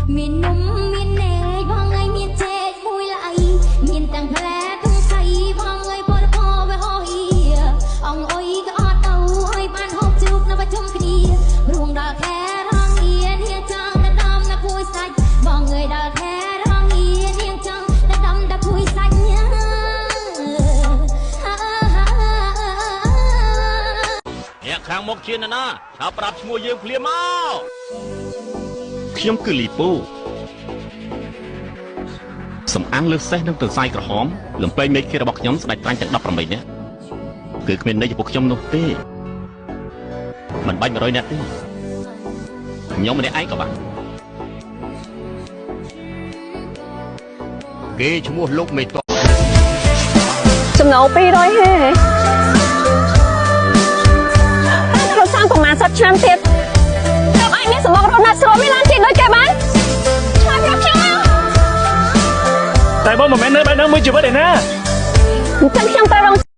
miền Nung miền này vang ngày miền chết vui lại miền tàng phè tung say vang ngày bờ bờ về hoi ông ơi cái ọt đầu ơi ban hộp chụp nó vào trong kia ruộng đào khe răng yên hiên trang đã đâm đã cùi xanh vang người đào khe răng yên hiên trang đã đâm đã cùi xanh nhá អ្នកខាងមុខជាណាណាឆាប់ប្រាប់ឈ្មោះយើងភ្លាមមក ខ្ញុំគឺលីពូសំអាងលើសេះនឹងទៅសាយក្រហមលំពេងមេឃគេរបស់ខ្ញុំស្ដេចប្រាញ់ទាំង18នាក់គឺគ្មានន័យចំពោះខ្ញុំនោះទេមិនបាច់100នាក់ទេខ្ញុំម្នាក់ឯងក៏បានគេឈ្មោះលោកមេតចំណូល200ហេត្រូវសាំប្រមាណ10ឆ្នាំទៀតចាំឲ្យមានសម្បករត់ណាត់ស្រួលមានឡានជិះដូចគេបានឆ្លើយប្រាប់ខ្ញុំមកតែបងមិនមែននៅបែបហ្នឹងមួយជីវិតឯណាអញ្ចឹងខ្ញុំត្រូវរង